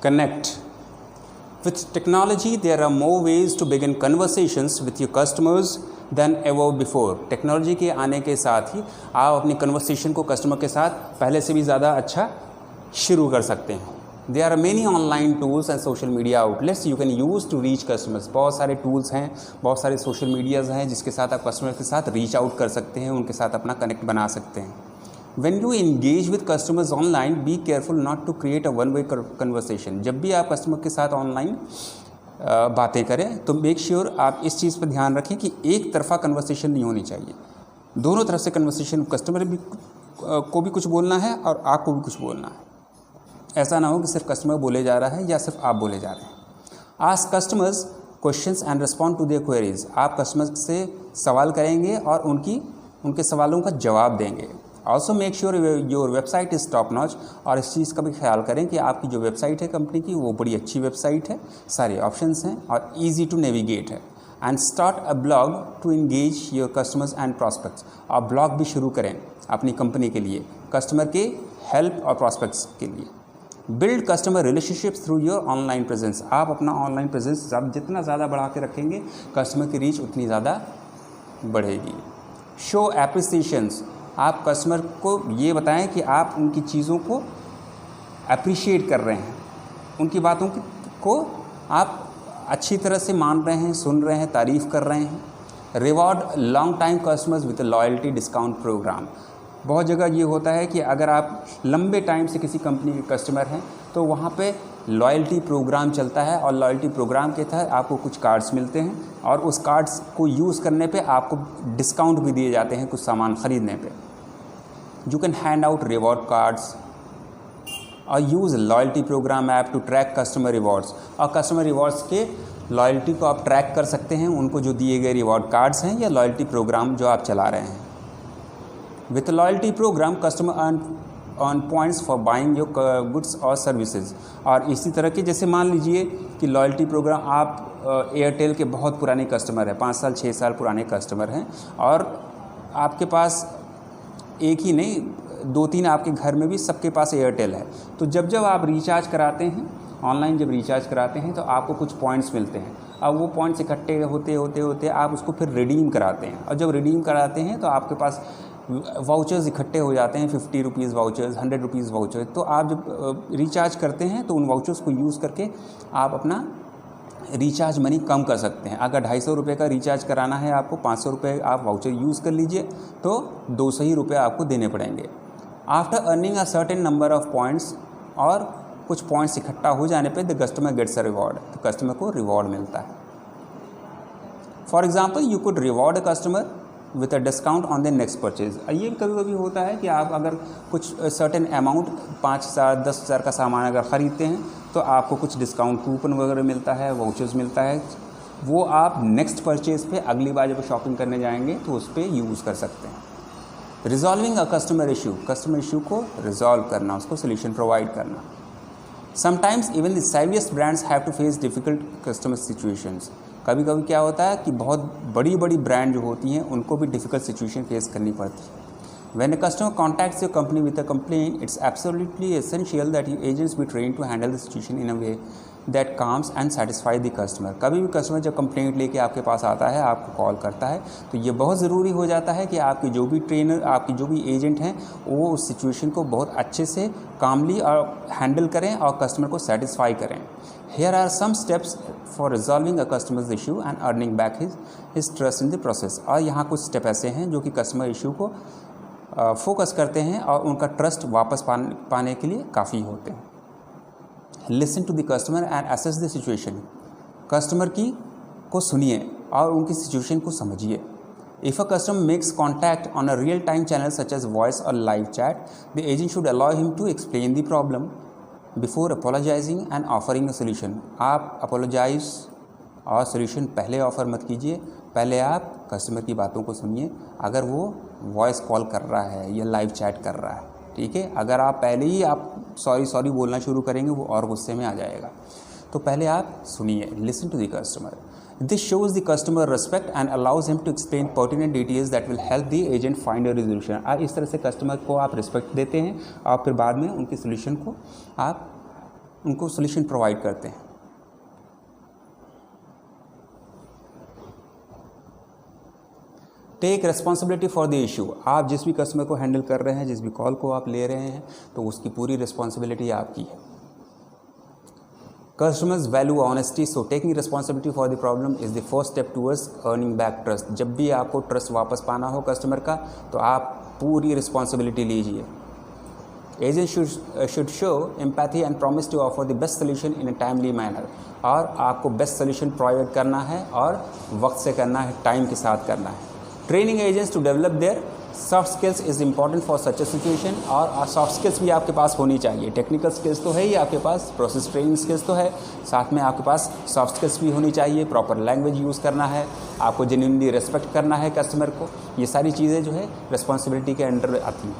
Connect. With technology, there are more ways to begin conversations with your customers than ever before. Technology के आने के साथ ही आप अपनी कन्वर्सेशन को कस्टमर के साथ पहले से भी ज़्यादा अच्छा शुरू कर सकते हैं. There are many online tools and social media outlets you can use to reach customers. बहुत सारे टूल्स हैं, बहुत सारे सोशल मीडियाज़ हैं जिसके साथ आप कस्टमर के साथ रीच आउट कर सकते हैं, उनके साथ अपना कनेक्ट बना सकते हैं. When you engage with customers online, be careful not to create a one-way conversation. जब भी आप कस्टमर के साथ ऑनलाइन बातें करें तो मेक श्योर आप इस चीज़ पर ध्यान रखें कि एक तरफा कन्वर्सेशन नहीं होनी चाहिए. दोनों तरफ से कन्वर्सेशन, कस्टमर भी को भी कुछ बोलना है और आपको भी कुछ बोलना है. ऐसा ना हो कि सिर्फ कस्टमर बोले जा रहा है या सिर्फ आप बोले जा रहे हैं. Ask customers questions and respond to their queries. आप कस्टमर से सवाल करेंगे और उनके सवालों का जवाब देंगे. Also make sure your website is top notch. और इस चीज़ का भी ख्याल करें कि आपकी जो वेबसाइट है कंपनी की वो बड़ी अच्छी वेबसाइट है, सारे ऑप्शंस हैं और ईजी टू नेविगेट है. And start a blog to engage your customers and prospects. आप ब्लॉग भी शुरू करें अपनी कंपनी के लिए, कस्टमर के हेल्प और प्रॉस्पेक्ट्स के लिए. Build customer relationships through your online presence. आप अपना ऑनलाइन प्रेजेंस जितना ज़्यादा बढ़ा के रखेंगे कस्टमर की रीच उतनी ज़्यादा बढ़ेगी. शो एप्रिसिएशंस. आप कस्टमर को ये बताएं कि आप उनकी चीज़ों को अप्रिशिएट कर रहे हैं, उनकी बातों को आप अच्छी तरह से मान रहे हैं, सुन रहे हैं, तारीफ़ कर रहे हैं. Reward long time customers with loyalty discount program. बहुत जगह ये होता है कि अगर आप लंबे टाइम से किसी कंपनी के कस्टमर हैं तो वहाँ पे लॉयल्टी प्रोग्राम चलता है और लॉयल्टी प्रोग्राम के तहत आपको कुछ कार्ड्स मिलते हैं और उस कार्ड्स को यूज़ करने पे आपको डिस्काउंट भी दिए जाते हैं कुछ सामान ख़रीदने पे. You can hand out reward cards और use loyalty program app to track customer rewards. और कस्टमर रिवॉर्ड्स के लॉयल्टी को आप ट्रैक कर सकते हैं, उनको जो दिए गए रिवॉर्ड कार्ड्स हैं या लॉयल्टी प्रोग्राम जो आप चला रहे हैं. With a loyalty program, customer earn points for buying your goods or services. और इसी तरह के जैसे मान लीजिए कि लॉयल्टी प्रोग्राम आप एयरटेल के बहुत पुराने कस्टमर हैं, 5 साल 6 साल पुराने कस्टमर हैं और आपके पास एक ही नहीं 2-3 आपके घर में भी सबके पास एयरटेल है. तो जब आप रिचार्ज कराते हैं ऑनलाइन, जब रिचार्ज कराते हैं तो आपको कुछ पॉइंट्स मिलते हैं. अब वो पॉइंट्स इकट्ठे होते आप उसको फिर रिडीम कराते हैं और जब रिडीम कराते हैं तो आपके पास वाउचर्स इकट्ठे हो जाते हैं, 50 रुपीज़ वाउचर्स, 100 रुपीज़ वाउचर्स. तो आप जब रिचार्ज करते हैं तो उन वाउचर्स को यूज़ करके आप अपना रिचार्ज मनी कम कर सकते हैं. अगर 250 रुपये का रिचार्ज कराना है आपको, 500 रुपये आप वाउचर यूज़ कर लीजिए तो 200 ही रुपये आपको देने पड़ेंगे. After earning a certain number of points, और कुछ पॉइंट्स इकट्ठा हो जाने पे the customer gets a reward. तो कस्टमर को रिवॉर्ड मिलता है. For example you could reward a customer with a discount on the next purchase. ये कभी कभी होता है कि आप अगर कुछ सर्टेन अमाउंट 5,000 10,000 का सामान अगर ख़रीदते हैं तो आपको कुछ डिस्काउंट कूपन वगैरह मिलता है, वाउचर्स मिलता है. वो आप नेक्स्ट परचेज़ पे अगली बार जब शॉपिंग करने जाएंगे तो उस पर यूज़ कर सकते हैं. Resolving a customer issue. Customer issue को रिजॉल्व करना, उसको सोल्यूशन प्रोवाइड करना. Sometimes even the savviest brands have to face difficult customer situations. कभी कभी क्या होता है कि बहुत बड़ी ब्रांड जो होती हैं उनको भी डिफ़िकल्ट सिचुएशन फेस करनी पड़ती है. When a customer contacts your company with a complaint, it's absolutely essential that your agents be trained to handle the situation in a way that calms and satisfies the customer. कभी भी customer जब complaint लेके आपके पास आता है, आपको call करता है, तो ये बहुत ज़रूरी हो जाता है कि आपके जो भी ट्रेनर, आपके जो भी एजेंट हैं, वो उस सिचुएशन को बहुत अच्छे से कामली और हैंडल करें और कस्टमर को सेटिस्फाई करें. Here are some steps for resolving a customer's issue and earning back his trust in the process. और यहाँ कुछ स्टेप ऐसे हैं जो कि कस्टमर इशू को फोकस करते हैं और उनका ट्रस्ट वापस पाने के लिए काफ़ी होते हैं. Listen to the customer and assess the situation. Customer को सुनिए और उनकी सिचुएशन को समझिए. If a customer makes contact on a real-time channel such as voice or live chat, the agent should allow him to explain the problem before apologizing and offering a solution. आप apologise और solution पहले offer मत कीजिए, पहले आप customer की बातों को सुनिए. अगर वो वॉइस कॉल कर रहा है या लाइव चैट कर रहा है, ठीक है, अगर आप पहले ही आप सॉरी बोलना शुरू करेंगे वो और गुस्से में आ जाएगा. तो पहले आप सुनिए. Listen to the customer. This shows the customer respect and allows him to explain pertinent details that will help the agent find a resolution. इस तरह से कस्टमर को आप रिस्पेक्ट देते हैं और फिर बाद में उनके सोल्यूशन को आप उनको सोल्यूशन प्रोवाइड करते हैं। Take responsibility for the issue. आप जिस भी कस्टमर को हैंडल कर रहे हैं, जिस भी कॉल को आप ले रहे हैं, तो उसकी पूरी रिस्पॉन्सिबिलिटी आपकी है। Customers value honesty, so taking responsibility for the problem is the first step towards earning back trust. जब भी आपको ट्रस्ट वापस पाना हो कस्टमर का, तो आप पूरी रिस्पॉन्सिबिलिटी लीजिए। Agent should show empathy and promise to offer the best solution in a timely manner. और आपको बेस्ट सोल्यूशन प्रोवाइड करना है और वक्त से करना है, टाइम के साथ करना है। Training agents to develop their soft skills is important for such a situation. और सॉफ्ट स्किल्स भी आपके पास होनी चाहिए। टेक्निकल स्किल्स तो है ही आपके पास, प्रोसेस ट्रेनिंग स्किल्स तो है, साथ में आपके पास सॉफ्ट स्किल्स भी होनी चाहिए। प्रॉपर लैंग्वेज यूज़ करना है, आपको जेन्युइनली रिस्पेक्ट करना है कस्टमर को। ये सारी चीज़ें जो है रिस्पॉन्सिबिलिटी के अंडर आती हैं।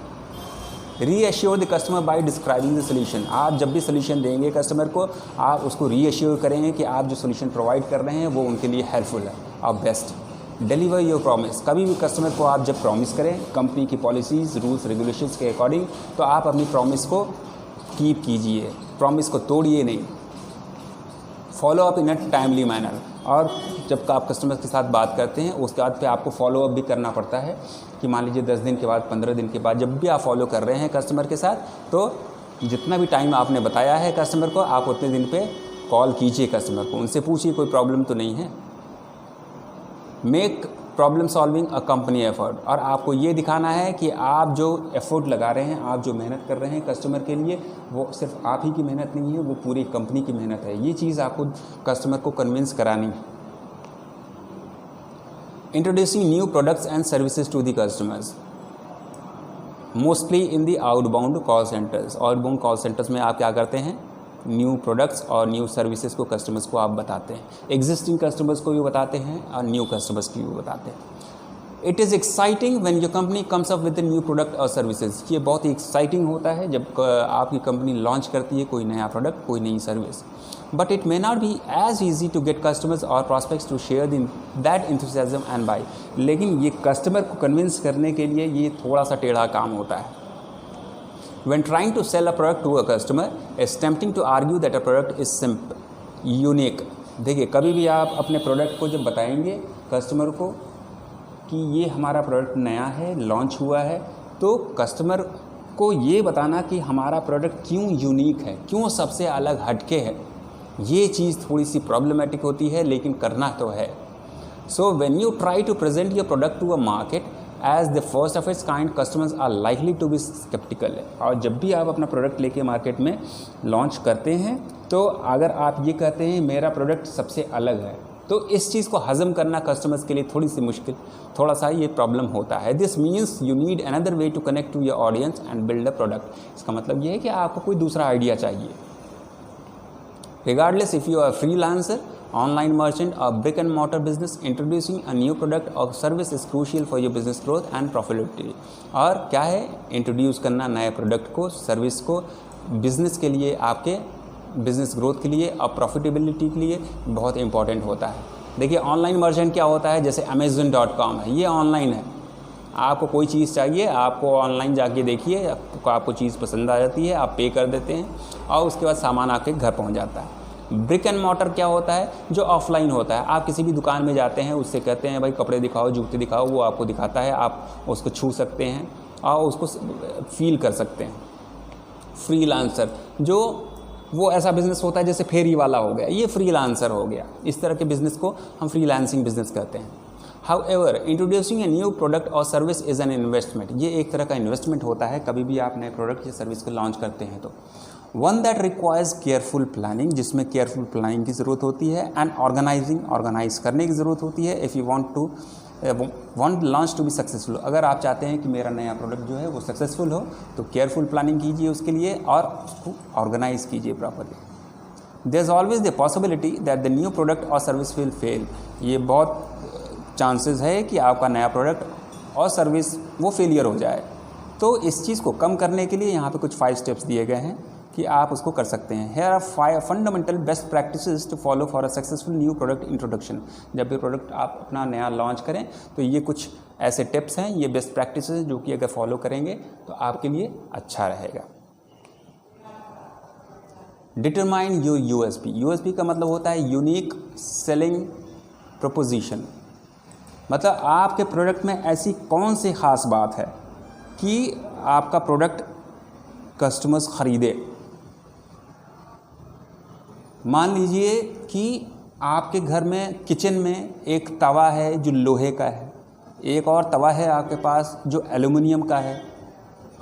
Reassure the customer bye describing the solution. आप जब भी सोल्यूशन देंगे कस्टमर को, आप उसको रीएश्योर करेंगे कि आप जो सोल्यूशन प्रोवाइड कर रहे हैं वो उनके लिए हेल्पफुल है और बेस्ट। Deliver your promise. कभी भी कस्टमर को आप जब प्रॉमिस करें कंपनी की पॉलिसीज़, रूल्स, रेगुलेशंस के अकॉर्डिंग, तो आप अपनी प्रॉमिस को कीप कीजिए, प्रॉमिस को तोड़िए नहीं। Follow up in a timely manner. और जब आप कस्टमर के साथ बात करते हैं उसके बाद पे आपको फॉलो अप भी करना पड़ता है कि मान लीजिए 10 दिन के बाद, 15 दिन के बाद, जब भी आप फॉलो कर रहे हैं कस्टमर के साथ, तो जितना भी टाइम आपने बताया है कस्टमर को, आप उतने दिन पे कॉल कीजिए कस्टमर को, उनसे पूछिए कोई प्रॉब्लम तो नहीं है। Make problem solving a company effort. और आपको ये दिखाना है कि आप जो एफर्ट लगा रहे हैं, आप जो मेहनत कर रहे हैं कस्टमर के लिए, वो सिर्फ आप ही की मेहनत नहीं है, वो पूरी कंपनी की मेहनत है। ये चीज़ आपको कस्टमर को कन्विंस करानी है। Introducing new products and services to the customers, mostly in the outbound call centres. Outbound call centres में आप क्या करते हैं, न्यू प्रोडक्ट्स और न्यू सर्विसेज को कस्टमर्स को आप बताते हैं। एग्जिस्टिंग कस्टमर्स को भी बताते हैं और न्यू कस्टमर्स की भी बताते हैं। It is exciting when your company comes up with new product और सर्विसेज। ये बहुत ही एक्साइटिंग होता है जब आपकी कंपनी लॉन्च करती है कोई नया प्रोडक्ट, कोई नई service. But it may not be as easy to get customers और prospects to share that enthusiasm and buy. लेकिन ये कस्टमर को कन्विंस करने के लिए ये थोड़ा सा टेढ़ा काम होता है। When trying to sell a product to a customer, it's tempting to argue that a product is simple, unique. देखिए, कभी भी आप अपने प्रोडक्ट को जब बताएंगे कस्टमर को कि ये हमारा प्रोडक्ट नया है, लॉन्च हुआ है, तो कस्टमर को ये बताना कि हमारा प्रोडक्ट क्यों यूनिक है, क्यों सबसे अलग हटके है, ये चीज़ थोड़ी सी प्रॉब्लमेटिक होती है, लेकिन करना तो है। So when you try to present your product to a market as the first of its kind, customers are likely to be skeptical। और जब भी आप अपना प्रोडक्ट लेके मार्केट में लॉन्च करते हैं, तो अगर आप ये कहते हैं मेरा प्रोडक्ट सबसे अलग है, तो इस चीज़ को हज़म करना कस्टमर्स के लिए थोड़ी सी मुश्किल, थोड़ा सा ये प्रॉब्लम होता है। This means you need another way to connect to your audience and build a product. इसका मतलब ये है कि आपको कोई दूसरा आइडिया चाहिए। Regardless if you are freelancer, online merchant or brick and mortar business, introducing a new product or service is crucial for your business growth and profitability। और क्या है, इंट्रोड्यूस करना नए प्रोडक्ट को, सर्विस को बिज़नेस के लिए, आपके बिज़नेस ग्रोथ के लिए और प्रॉफिटेबिलिटी के लिए बहुत इंपॉर्टेंट होता है। देखिए, ऑनलाइन मर्चेंट क्या होता है, जैसे Amazon.com है, ये ऑनलाइन है। आपको कोई चीज़ चाहिए, आपको ऑनलाइन जाके देखिए, आपको चीज़ पसंद आ जाती है, आप पे कर देते हैं और उसके बाद सामान आपके घर पहुँच जाता है। ब्रिक एंड मॉर्टर क्या होता है, जो ऑफलाइन होता है। आप किसी भी दुकान में जाते हैं, उससे कहते हैं भाई कपड़े दिखाओ, जूते दिखाओ, वो आपको दिखाता है, आप उसको छू सकते हैं और उसको फील कर सकते हैं। फ्रीलांसर, जो वो ऐसा बिज़नेस होता है जैसे फेरी वाला हो गया, ये फ्रीलांसर हो गया। इस तरह के बिज़नेस को हम फ्रीलांसिंग बिज़नेस कहते हैं। However, introducing a new product और सर्विस इज़ एन इन्वेस्टमेंट। ये एक तरह का इन्वेस्टमेंट होता है कभी भी आप नए प्रोडक्ट या सर्विस को लॉन्च करते हैं तो। One that requires careful planning, जिसमें केयरफुल प्लानिंग की ज़रूरत होती है, एंड ऑर्गेनाइज करने की ज़रूरत होती है। If you want launch to be successful, अगर आप चाहते हैं कि मेरा नया प्रोडक्ट जो है वो सक्सेसफुल हो, तो केयरफुल प्लानिंग कीजिए उसके लिए और उसको ऑर्गेनाइज कीजिए properly. There is always the possibility that the new product और सर्विस विल फेल। ये बहुत चांसेस है कि आपका नया प्रोडक्ट और सर्विस वो फेलियर हो जाए। तो इस चीज़ को कम करने के लिए यहाँ पे कुछ 5 स्टेप्स दिए गए हैं कि आप उसको कर सकते हैं। Here are 5 fundamental best practices to follow for a successful new product introduction. जब भी प्रोडक्ट आप अपना नया लॉन्च करें तो ये कुछ ऐसे टिप्स हैं, ये बेस्ट प्रैक्टिसेस जो कि अगर फॉलो करेंगे तो आपके लिए अच्छा रहेगा। Determine your USP. यूएसपी का मतलब होता है यूनिक सेलिंग प्रोपोजिशन, मतलब आपके प्रोडक्ट में ऐसी कौन सी ख़ास बात है कि आपका प्रोडक्ट कस्टमर्स ख़रीदे। मान लीजिए कि आपके घर में किचन में एक तवा है जो लोहे का है, एक और तवा है आपके पास जो एल्युमिनियम का है,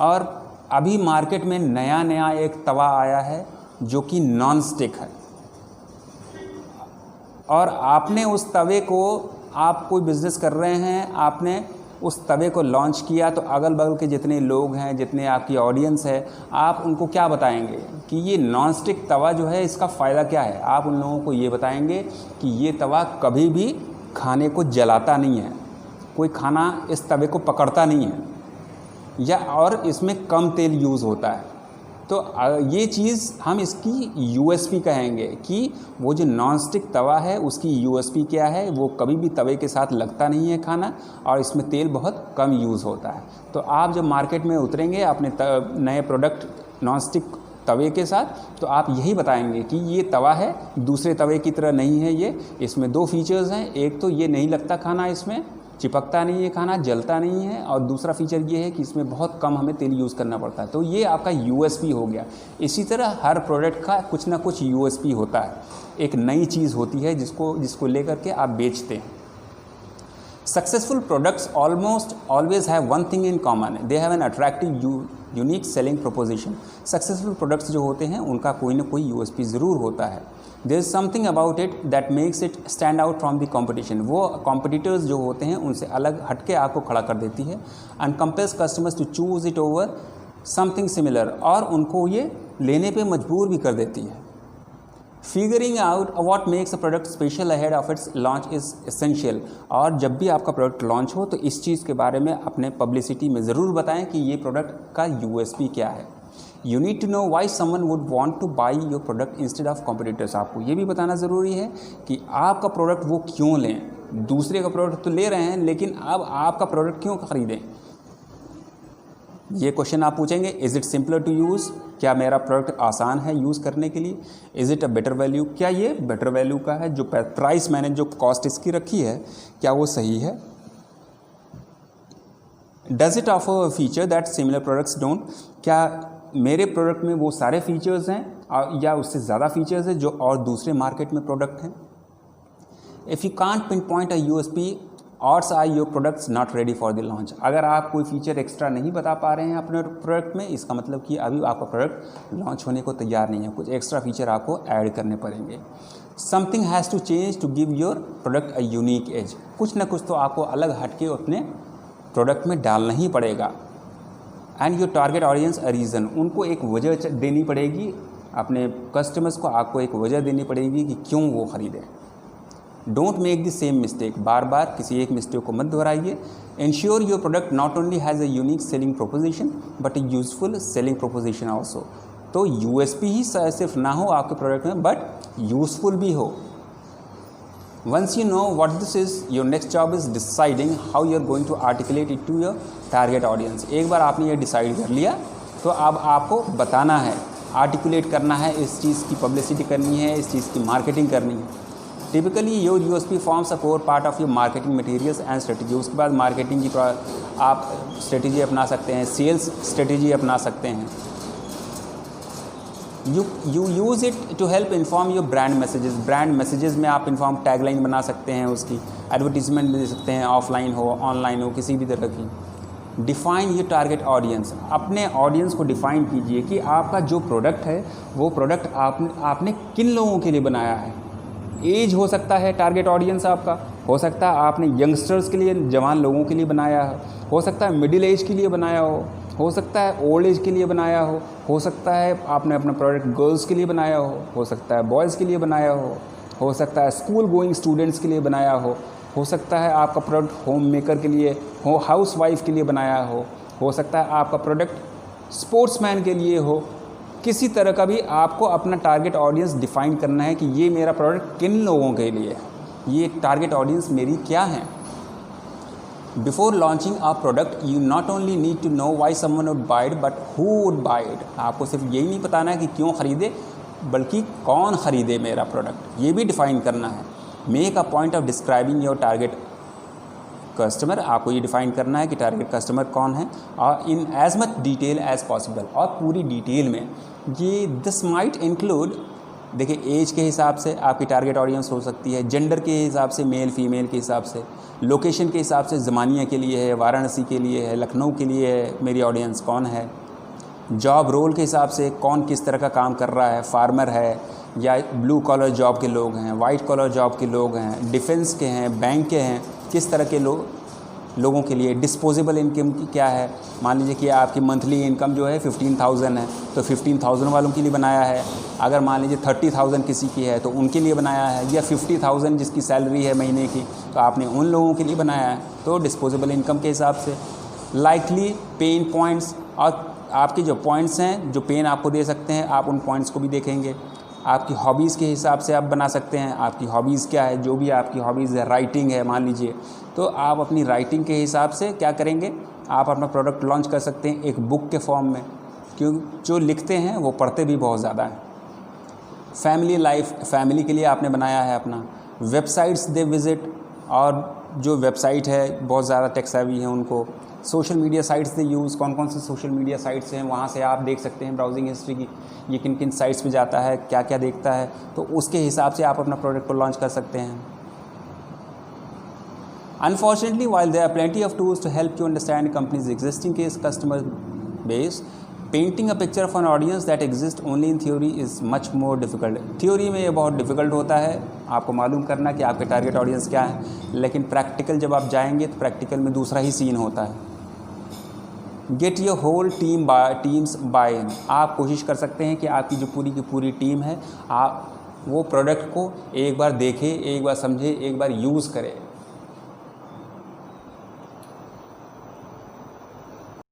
और अभी मार्केट में नया एक तवा आया है जो कि नॉन स्टिक है, और आपने उस तवे को, आप कोई बिज़नेस कर रहे हैं, आपने उस तवे को लॉन्च किया, तो अगल बगल के जितने लोग हैं, जितने आपकी ऑडियंस है, आप उनको क्या बताएंगे कि ये नॉन स्टिक तवा जो है इसका फ़ायदा क्या है। आप उन लोगों को ये बताएंगे कि ये तवा कभी भी खाने को जलाता नहीं है, कोई खाना इस तवे को पकड़ता नहीं है, या और इसमें कम तेल यूज़ होता है। तो ये चीज़ हम इसकी यूएसपी कहेंगे कि वो जो नॉन स्टिक तवा है उसकी यूएसपी क्या है, वो कभी भी तवे के साथ लगता नहीं है खाना, और इसमें तेल बहुत कम यूज़ होता है। तो आप जब मार्केट में उतरेंगे अपने नए प्रोडक्ट नॉन स्टिक तवे के साथ, तो आप यही बताएंगे कि ये तवा है, दूसरे तवे की तरह नहीं है ये, इसमें 2 फीचर्स हैं। एक तो ये नहीं लगता खाना, इसमें चिपकता नहीं है खाना, जलता नहीं है, और दूसरा फीचर ये है कि इसमें बहुत कम हमें तेल यूज़ करना पड़ता है। तो ये आपका यूएसपी हो गया। इसी तरह हर प्रोडक्ट का कुछ ना कुछ यूएसपी होता है, एक नई चीज़ होती है जिसको लेकर के आप बेचते हैं। Successful products almost always have one thing in common, they have an attractive unique selling proposition. Successful products जो होते हैं उनका कोई ना कोई यूएसपी ज़रूर होता है। There is something about it that makes it stand out from the competition. वो कॉम्पिटिटर्स जो होते हैं उनसे अलग हटके आपको खड़ा कर देती है, and compels customers to choose it over something similar, और उनको ये लेने पे मजबूर भी कर देती है। Figuring out what makes a product special ahead of its launch is essential. और जब भी आपका प्रोडक्ट लॉन्च हो तो इस चीज़ के बारे में अपने पब्लिसिटी में ज़रूर बताएं कि ये प्रोडक्ट का यूएसपी क्या है। You need to know why someone would want to buy your product instead of competitors. आपको ये भी बताना ज़रूरी है कि आपका प्रोडक्ट वो क्यों लें। दूसरे का प्रोडक्ट तो ले रहे हैं, लेकिन अब आपका प्रोडक्ट क्यों खरीदें, ये क्वेश्चन आप पूछेंगे। Is it simpler to use, क्या मेरा प्रोडक्ट आसान है यूज़ करने के लिए। Is it a better value, क्या ये बेटर वैल्यू का है, जो प्राइस मैंने जो कॉस्ट इसकी रखी है क्या वो सही है। Does it offer feature that similar products don't, क्या मेरे प्रोडक्ट में वो सारे फीचर्स हैं या उससे ज़्यादा फीचर्स हैं जो और दूसरे मार्केट में प्रोडक्ट हैं। If you can't pin point a USP odds are your products not ready for the launch। अगर आप कोई फीचर एक्स्ट्रा नहीं बता पा रहे हैं अपने प्रोडक्ट में, इसका मतलब कि अभी आपका प्रोडक्ट लॉन्च होने को तैयार नहीं है, कुछ एक्स्ट्रा फीचर आपको ऐड करने पड़ेंगे। Something has to change to give your product a unique edge, कुछ ना कुछ तो आपको अलग हटके अपने प्रोडक्ट में डालना ही पड़ेगा। And your target audience a reason, उनको एक वजह देनी पड़ेगी, अपने कस्टमर्स को आपको एक वजह देनी पड़ेगी कि क्यों वो ख़रीदें। Don't make the same mistake, बार बार किसी एक मिस्टेक को मत दोहराइए। Ensure your product not only has a unique selling proposition but a useful selling proposition also. तो यूएसपी ही सिर्फ ना हो आपके प्रोडक्ट में, बट यूजफुल भी हो। Once you know what this is, your next job is deciding how you are going to articulate it to your target audience. एक बार आपने ये डिसाइड कर लिया तो अब आपको बताना है, आर्टिकुलेट करना है, इस चीज़ की पब्लिसिटी करनी है, इस चीज़ की मार्केटिंग करनी है। Typically your USP forms a core part of your marketing materials and strategy. उसके बाद मार्केटिंग की आप स्ट्रेटजी अपना सकते हैं, सेल्स स्ट्रेटजी अपना सकते हैं। You use it to help inform your brand messages. Brand messages में आप इन्फॉर्म टैगलाइन बना सकते हैं, उसकी एडवर्टीजमेंट दे सकते हैं, ऑफलाइन हो ऑनलाइन हो किसी भी तरह की। डिफ़ाइन योर टारगेट ऑडियंस, अपने ऑडियंस को डिफ़ाइन कीजिए कि आपका जो प्रोडक्ट है वो प्रोडक्ट आपने किन लोगों के लिए बनाया है। एज हो सकता है टारगेट ऑडियंस आपका, हो सकता है आपने यंगस्टर्स के लिए, जवान लोगों के लिए बनाया हो सकता है मिडिल एज के लिए बनाया हो सकता है ओल्ड एज के लिए बनाया हो सकता है आपने अपना प्रोडक्ट गर्ल्स के लिए बनाया हो सकता है बॉयज़ के लिए बनाया हो सकता है स्कूल गोइंग स्टूडेंट्स के लिए बनाया हो सकता है आपका प्रोडक्ट होम मेकर के लिए हो, हाउस वाइफ के लिए बनाया हो सकता है आपका प्रोडक्ट स्पोर्ट्समैन के लिए हो। किसी तरह का भी आपको अपना टारगेट ऑडियंस डिफ़ाइन करना है कि ये मेरा प्रोडक्ट किन लोगों के लिए है, ये टारगेट ऑडियंस मेरी क्या है। Before launching a product you not only need to know why someone would buy it but who would buy it. आपको सिर्फ यही नहीं बताना है कि क्यों ख़रीदे, बल्कि कौन ख़रीदे मेरा प्रोडक्ट, ये भी डिफ़ाइन करना है। Make a point of describing your target customer, आपको ये डिफ़ाइन करना है कि टारगेट कस्टमर कौन है, और in as much detail as possible, और पूरी डिटेल में। ये दिस माइट इंक्लूड, देखिए एज के हिसाब से आपकी टारगेट ऑडियंस हो सकती है, जेंडर के हिसाब से मेल फीमेल के हिसाब से, लोकेशन के हिसाब से ज़मानिया के लिए है, वाराणसी के लिए है, लखनऊ के लिए है मेरी ऑडियंस कौन है, जॉब रोल के हिसाब से कौन किस तरह का काम कर रहा है, फार्मर है या ब्लू कॉलर जॉब के लोग हैं, वाइट कॉलर जॉब के लोग हैं, डिफेंस के हैं, बैंक के हैं, किस तरह के लोगों के लिए। डिस्पोजेबल इनकम की क्या है, मान लीजिए कि आपकी मंथली इनकम जो है 15,000 है तो 15,000 वालों के लिए बनाया है। अगर मान लीजिए 30,000 किसी की है तो उनके लिए बनाया है, या 50,000 जिसकी सैलरी है महीने की तो आपने उन लोगों के लिए बनाया है। तो डिस्पोजेबल इनकम के हिसाब से लाइकली पेन पॉइंट्स, और आपके जो पॉइंट्स हैं जो पेन आपको दे सकते हैं, आप उन पॉइंट्स को भी देखेंगे। आपकी हॉबीज़ के हिसाब से आप बना सकते हैं, आपकी हॉबीज़ क्या है, जो भी आपकी हॉबीज़ है, राइटिंग है मान लीजिए, तो आप अपनी राइटिंग के हिसाब से क्या करेंगे, आप अपना प्रोडक्ट लॉन्च कर सकते हैं एक बुक के फॉर्म में, क्यों जो लिखते हैं वो पढ़ते भी बहुत ज़्यादा हैं। फैमिली लाइफ, फैमिली के लिए आपने बनाया है अपना। वेबसाइट्स दे विज़िट, और जो वेबसाइट है बहुत ज़्यादा टेक सेवी हैं उनको। सोशल मीडिया साइट्स दे यूज़, कौन कौन से सोशल मीडिया साइट्स हैं, वहाँ से आप देख सकते हैं ब्राउजिंग हिस्ट्री की, ये किन किन साइट्स पे जाता है, क्या क्या देखता है, तो उसके हिसाब से आप अपना प्रोडक्ट को लॉन्च कर सकते हैं। Unfortunately, while there are plenty of tools to help you understand a company's existing customer base, painting a picture of an audience that exists only in theory is much more difficult. Theory में ये बहुत difficult होता है आपको मालूम करना कि आपके टारगेट ऑडियंस क्या है, लेकिन प्रैक्टिकल जब आप जाएंगे तो प्रैक्टिकल में दूसरा ही सीन होता है। Get your whole teams buy in, आप कोशिश कर सकते हैं कि आपकी जो पूरी की पूरी टीम है, आप वो प्रोडक्ट को एक बार देखे, एक बार समझे, एक बार यूज़ करें।